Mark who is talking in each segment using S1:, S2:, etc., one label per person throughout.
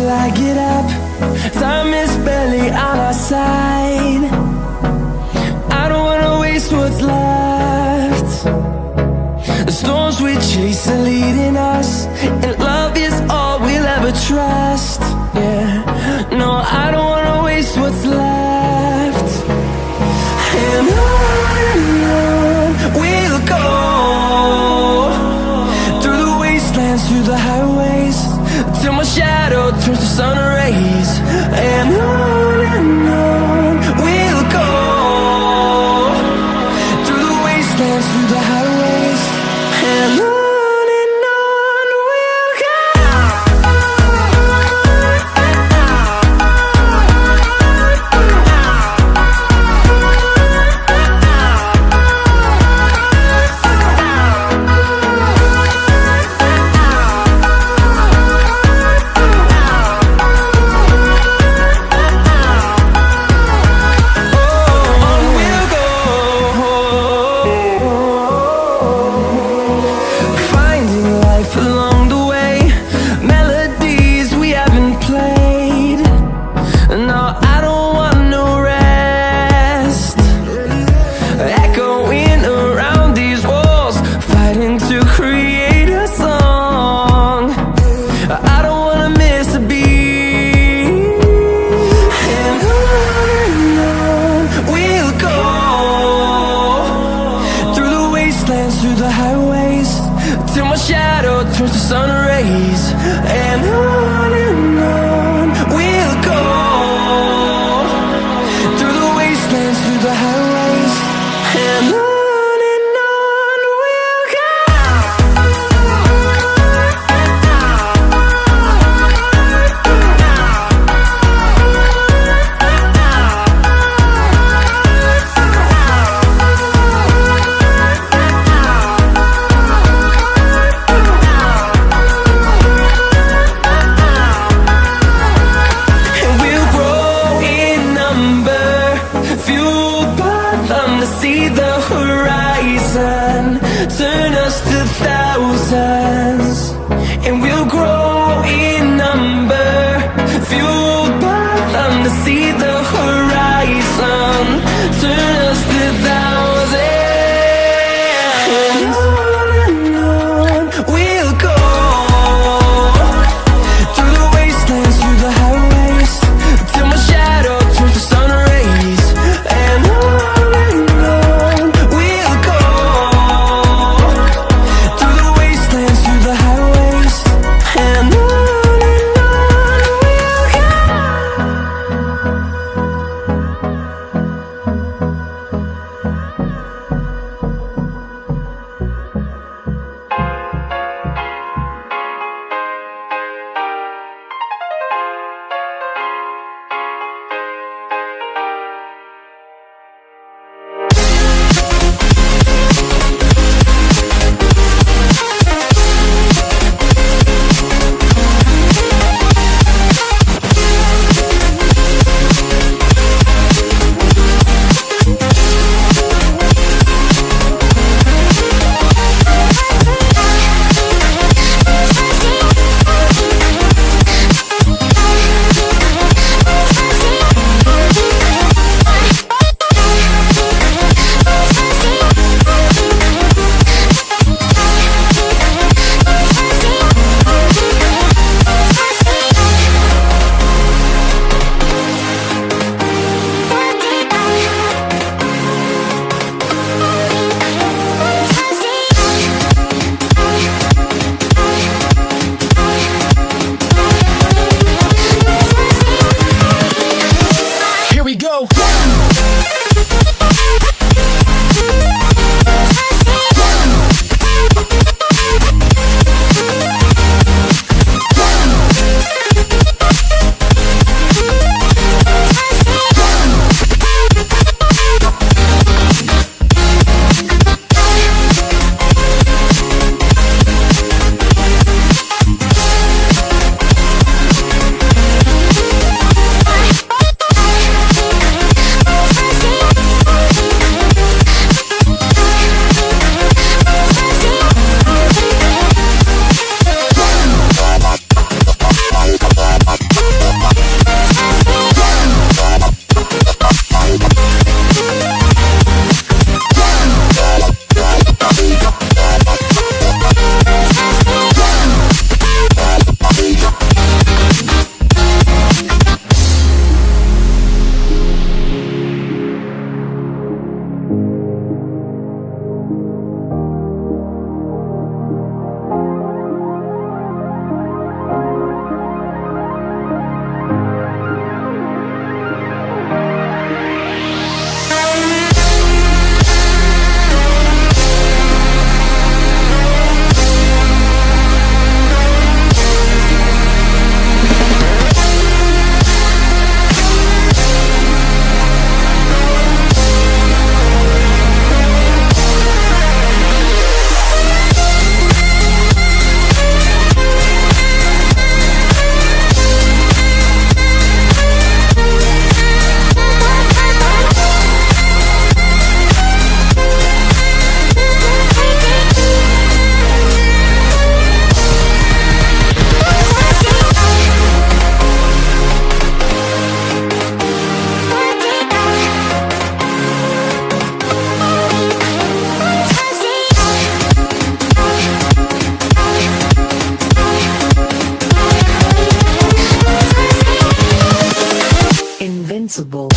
S1: till I get up. Time is barely on our side. I don't wanna waste what's left. The storms we chase are leading us, and love is all we'll ever trust. Yeah, no, I don't wanna waste what's left. And on we'll go, through the wastelands, through the highways, till my shadow turns to sun rays. And on we'll go, through the wastelands, through the highways, and on we'll go. Through the highways, till my shadow turns to sun rays. And on we'll go, through the wastelands, through the highways, and on we'll go. See the horizon, turn us to thousands, and we'll grow in number, fueled by them. To see the horizon, turn us to thousands, and on we'll go, through the wastelands, through the highways, till my shadow turns to sun rays. And on we'll go.
S2: invincible.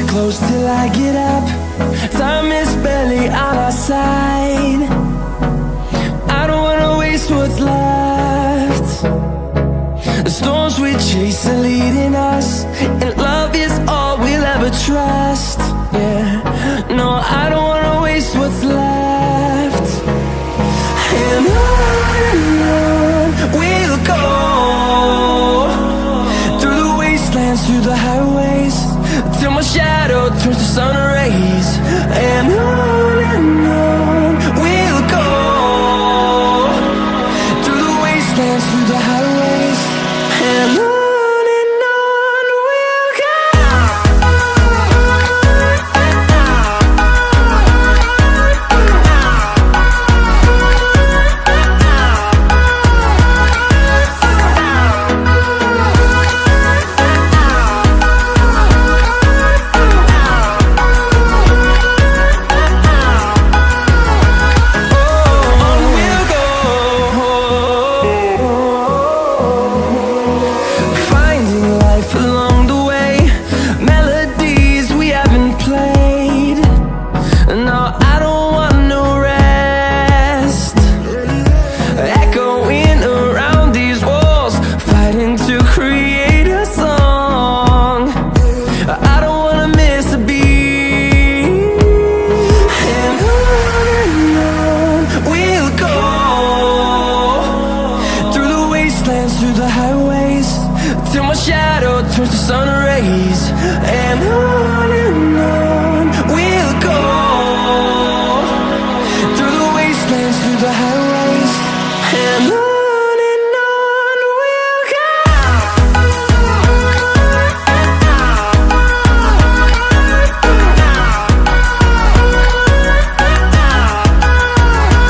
S1: Close till I get up. Time is barely on our side. I don't wanna waste what's left. The storms we chase are leading us, and love